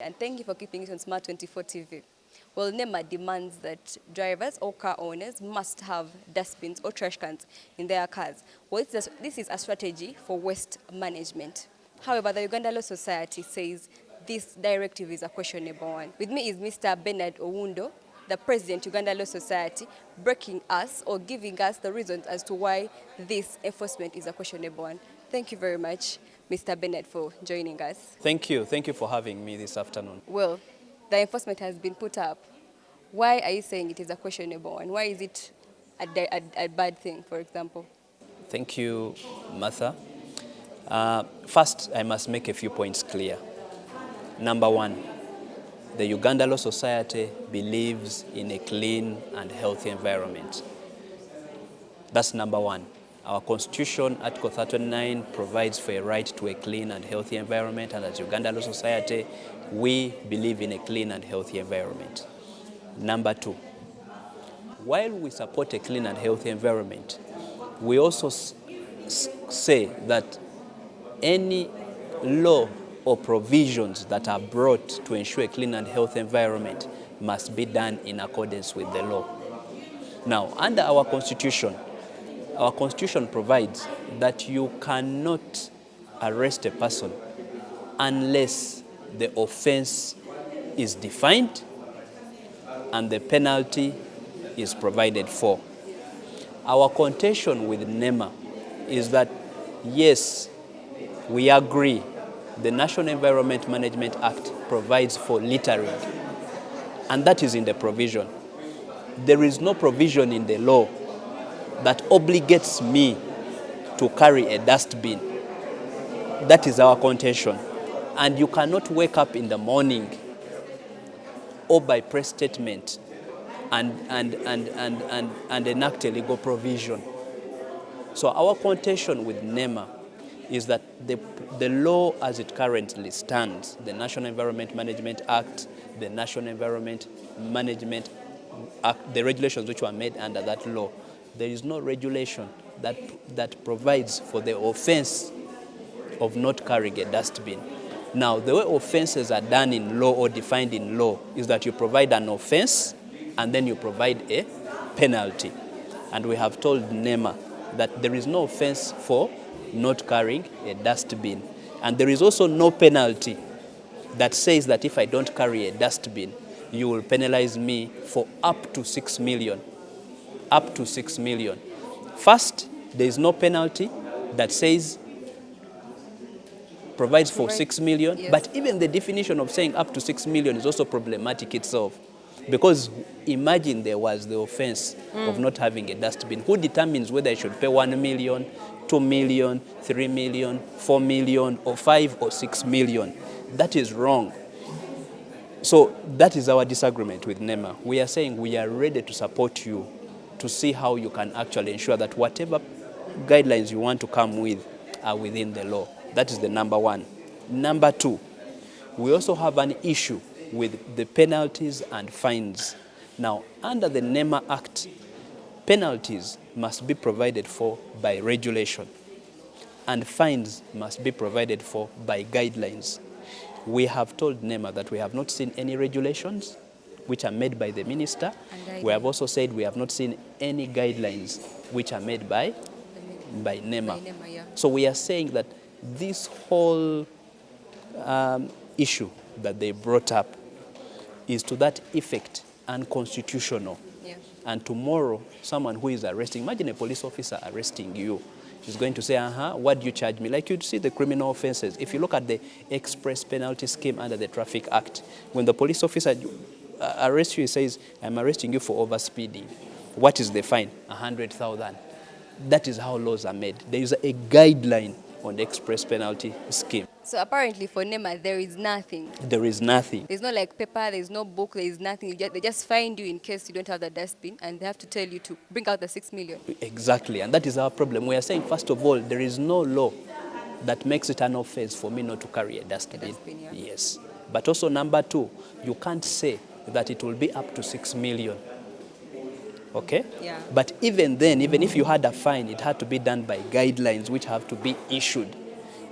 And thank you for keeping it on Smart 24 TV. Well, Nema demands that drivers or car owners must have dustbins or trash cans in their cars. Well, this is a strategy for waste management. However, the Uganda Law Society says this directive is a questionable one. With me is Mr. Benard Oundo, the President, Uganda Law Society, breaking us or giving us the reasons as to why this enforcement is a questionable one. Thank you very much, Mr. Benard, for joining us. Thank you. Thank you for having me this afternoon. Well, the enforcement has been put up. Why are you saying it is a questionable one? Why is it a bad thing, for example? Thank you, Martha. First, I must make a few points clear. Number one, the Uganda Law Society believes in a clean and healthy environment. That's number one. Our Constitution, Article 39, provides for a right to a clean and healthy environment, and as Uganda Law Society, we believe in a clean and healthy environment. Number two, while we support a clean and healthy environment, we also say that any law or provisions that are brought to ensure a clean and healthy environment must be done in accordance with the law. Now, under our Constitution provides that you cannot arrest a person unless the offense is defined and the penalty is provided for. Our contention with Nema is that, yes, we agree the National Environment Management Act provides for littering, and that is in the provision. There is no provision in the law that obligates me to carry a dustbin. That is our contention. And you cannot wake up in the morning or by press statement and enact a legal provision. So our contention with Nema is that the law as it currently stands, the National Environment Management Act, the National Environment Management Act, the regulations which were made under that law, there is no regulation that provides for the offense of not carrying a dustbin. Now, the way offenses are done in law or defined in law is that you provide an offense and then you provide a penalty. And we have told Nema that there is no offense for not carrying a dustbin. And there is also no penalty that says that if I don't carry a dustbin, you will penalize me for up to 6 million. Up to 6 million. First, there is no penalty that says provides for 6 million, yes. But even the definition of saying up to 6 million is also problematic itself. Because imagine there was the offense of not having a dustbin. Who determines whether I should pay 1 million, 2 million, 3 million, 4 million, or 5 or 6 million? That is wrong. So that is our disagreement with Nema. We are saying we are ready to support you to see how you can actually ensure that whatever guidelines you want to come with are within the law. That is the number one. Number two, we also have an issue with the penalties and fines. Now, under the Nema Act, penalties must be provided for by regulation, and fines must be provided for by guidelines. We have told Nema that we have not seen any regulations which are made by the minister. We have also said we have not seen any guidelines which are made by Nema. Yeah. So we are saying that this whole issue that they brought up is to that effect unconstitutional. Yeah. And tomorrow, someone who is arresting, imagine a police officer arresting you, is going to say, what do you charge me? Like you'd see the criminal offenses. If you look at the express penalty scheme under the Traffic Act, when the police officer arrests you, he says, I'm arresting you for overspeeding. What is the fine? 100,000. That is how laws are made. There is a guideline on the express penalty scheme. So apparently for Nema, there is nothing. There is nothing. There's no like paper, there's no book, there is nothing. They just find you in case you don't have the dustbin, and they have to tell you to bring out the 6 million. Exactly, and that is our problem. We are saying, first of all, there is no law that makes it an offense for me not to carry a dustbin. Yeah. Yes. But also number two, you can't say that it will be up to 6 million. Okay? Yeah. But even then, even if you had a fine, it had to be done by guidelines which have to be issued.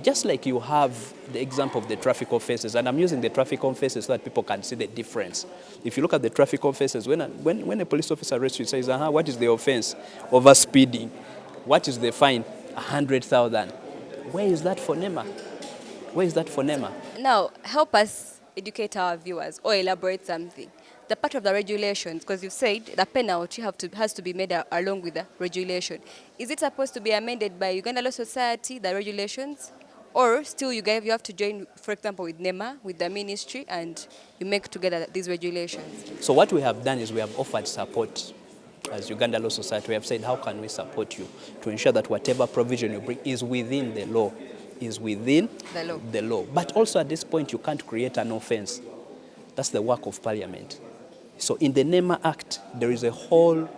Just like you have the example of the traffic offences, and I'm using the traffic offences so that people can see the difference. If you look at the traffic offences, when a police officer arrests you, says, what is the offence? Over speeding. What is the fine? 100,000. Where is that for Nema? Where is that for Nema? Now, help us educate our viewers or elaborate something. The part of the regulations, because you said the penalty has to be made along with the regulation. Is it supposed to be amended by Uganda Law Society, the regulations? Or still you have to join, for example, with Nema, with the ministry, and you make together these regulations? So what we have done is we have offered support. As Uganda Law Society, we have said, how can we support you to ensure that whatever provision you bring is within the law, is within the law. But also at this point, you can't create an offense. That's the work of Parliament. So in the Nema Act, there is a whole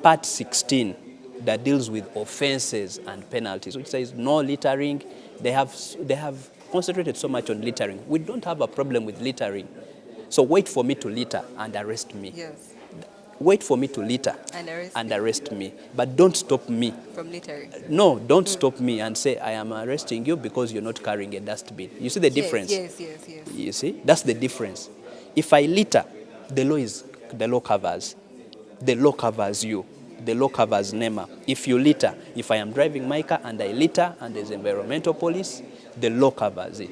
part 16 that deals with offenses and penalties, which says no littering. They have concentrated so much on littering. We don't have a problem with littering. So wait for me to litter and arrest me. Yes. Wait for me to litter and arrest me. But don't stop me from littering. No, don't stop me and say, I am arresting you because you're not carrying a dustbin. You see the difference? Yes. You see? That's the difference. If I litter, the law covers. The law covers you. The law covers Nema. If you litter, if I am driving my car and I litter and there's environmental police, the law covers it.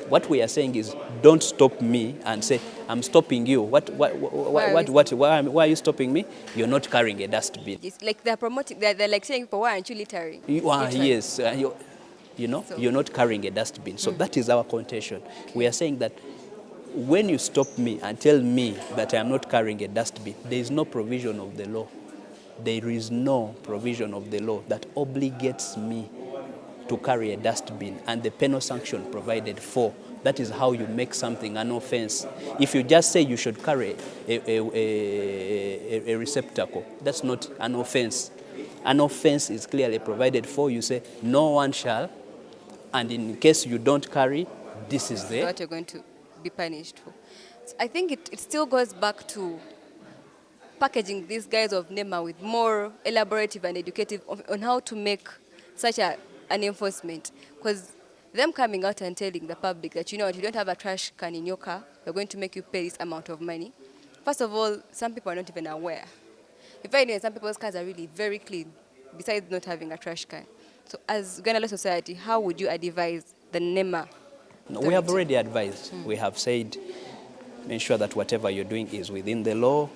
What we are saying is, don't stop me and say, I'm stopping you. Why are you stopping me? You're not carrying a dustbin. It's like they're promoting, they're like saying, people, why aren't you littering? Yes, you're not carrying a dustbin. So that is our contention. We are saying that when you stop me and tell me that I am not carrying a dustbin, there is no provision of the law. There is no provision of the law that obligates me to carry a dustbin and the penal sanction provided for. That is how you make something an offense. If you just say you should carry a receptacle, that's not an offense. An offense is clearly provided for. You say, no one shall, and in case you don't carry, this is what you're going to be punished for. So I think it still goes back to packaging these guys of Nema with more elaborative and educative on how to make such an enforcement. Because them coming out and telling the public that, you know what, you don't have a trash can in your car, we're going to make you pay this amount of money. First of all, some people are not even aware. In fact, some people's cars are really very clean, besides not having a trash can. So as Uganda Law Society, how would you advise the Nema? No, we have already advised. We have said, ensure that whatever you're doing is within the law,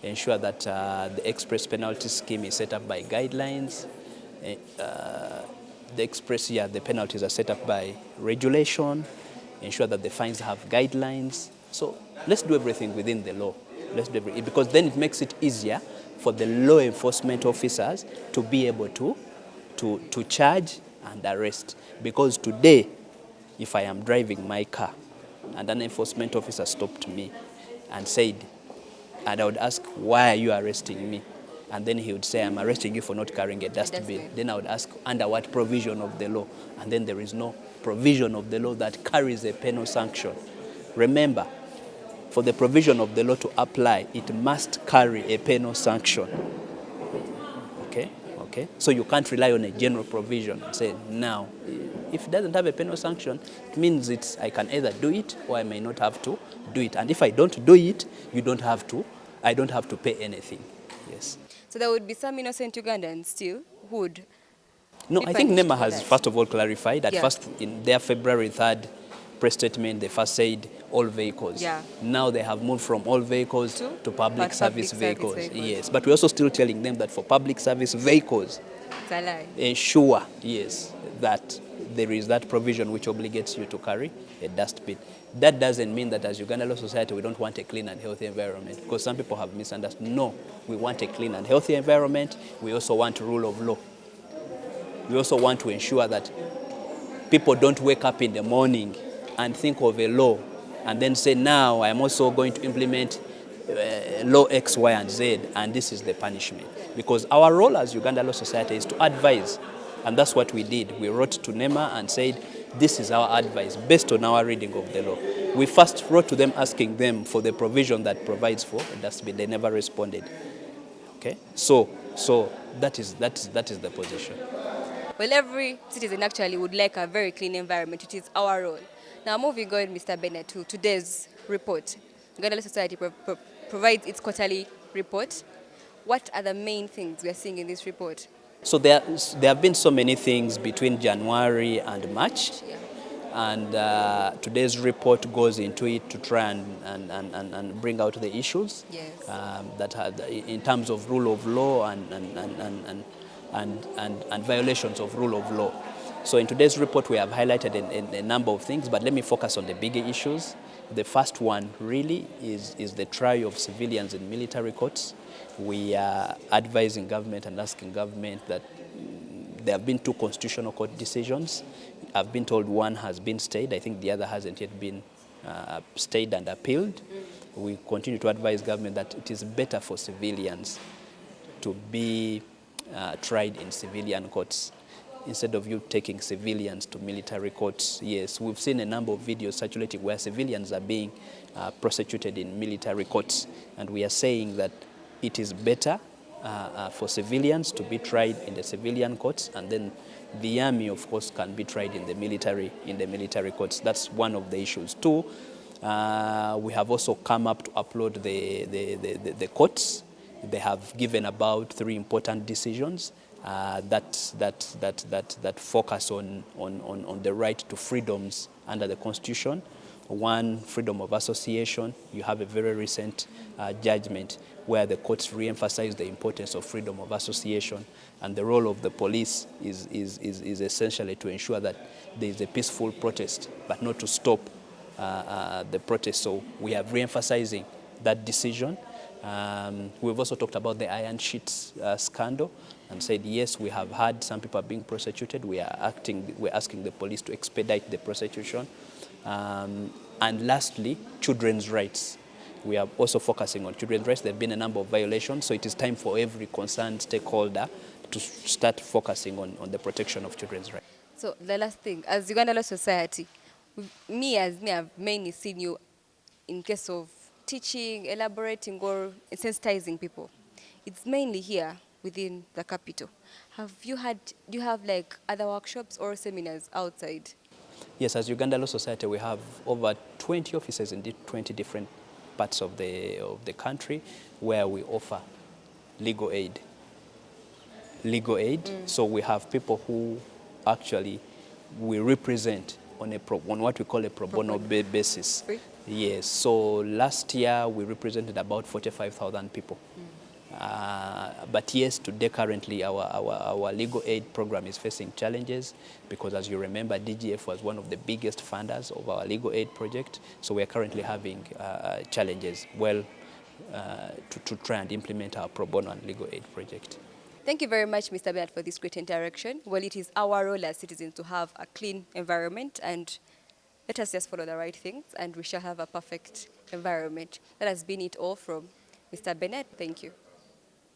ensure that the express penalty scheme is set up by guidelines, the penalties are set up by regulation, ensure that the fines have guidelines. So let's do everything within the law. Let's do everything, because then it makes it easier for the law enforcement officers to be able to charge and arrest. Because today, if I am driving my car and an enforcement officer stopped me and said, and I would ask, why are you arresting me? And then he would say, I'm arresting you for not carrying a dustbin. Then I would ask, under what provision of the law? And then there is no provision of the law that carries a penal sanction. Remember, for the provision of the law to apply, it must carry a penal sanction. Okay? So you can't rely on a general provision and say, now, if it doesn't have a penal sanction, it means I can either do it or I may not have to do it. And if I don't do it, I don't have to pay anything. Yes. So there would be some innocent Ugandans still who would... No, I think Nema has first of all clarified. At first, in their February 3rd press statement, they first said all vehicles. Yeah. Now they have moved from all vehicles to public service vehicles. Yes, but we're also still telling them that for public service vehicles, it's a lie. Ensure, yes, that there is that provision which obligates you to carry a dustbin. That doesn't mean that as Uganda Law Society we don't want a clean and healthy environment, because some people have misunderstood. No, we want a clean and healthy environment. We also want rule of law. We also want to ensure that people don't wake up in the morning and think of a law and then say, now I'm also going to implement law X, Y, and Z, and this is the punishment. Because our role as Uganda Law Society is to advise, and that's what we did. We wrote to Nema and said, this is our advice based on our reading of the law. We first wrote to them asking them for the provision that provides for a dustbin. They never responded. Okay, so that is the position. Well, every citizen actually would like a very clean environment. It is our role. Now, moving on, Mr. Benard, to today's report. Uganda Law Society provides its quarterly report. What are the main things we are seeing in this report? So there have been so many things between January and March. Yeah. And today's report goes into it to try and bring out the issues Yes. that had, in terms of rule of law and violations of rule of law. So in today's report, we have highlighted a number of things, but let me focus on the bigger issues. The first one really is the trial of civilians in military courts. We are advising government and asking government that there have been 2 constitutional court decisions. I've been told one has been stayed. I think the other hasn't yet been stayed and appealed. We continue to advise government that it is better for civilians to be tried in civilian courts instead of you taking civilians to military courts. Yes, we've seen a number of videos circulating where civilians are being prosecuted in military courts, and we are saying that it is better for civilians to be tried in the civilian courts, and then the army, of course, can be tried in the military courts. That's one of the issues. 2, we have also come up to upload the courts. They have given about 3 important decisions that focus on the right to freedoms under the Constitution. 1, freedom of association. You have a very recent judgment where the courts re-emphasize the importance of freedom of association, and the role of the police is essentially to ensure that there is a peaceful protest, but not to stop the protest. So we are re-emphasizing that decision. We've also talked about the iron sheets scandal and said, yes, we have had some people are being prosecuted. We're asking the police to expedite the prosecution. And lastly, children's rights. We are also focusing on children's rights. There have been a number of violations, so it is time for every concerned stakeholder to start focusing on the protection of children's rights. So the last thing, as Uganda Law Society, I've mainly seen you in case of teaching, elaborating, or sensitizing people. It's mainly here within the capital. Do you have like other workshops or seminars outside? Yes, as Uganda Law Society, we have over 20 offices in 20 different parts of the country where we offer legal aid. So we have people who actually we represent on what we call a pro bono basis. Free? Yes, so last year we represented about 45,000 people. But yes, today currently our legal aid program is facing challenges because, as you remember, DGF was one of the biggest funders of our legal aid project. So we are currently having challenges to try and implement our pro bono and legal aid project. Thank you very much, Mr. Benard, for this great interaction. Well, it is our role as citizens to have a clean environment, and let us just follow the right things, and we shall have a perfect environment. That has been it all from Mr. Benard. Thank you.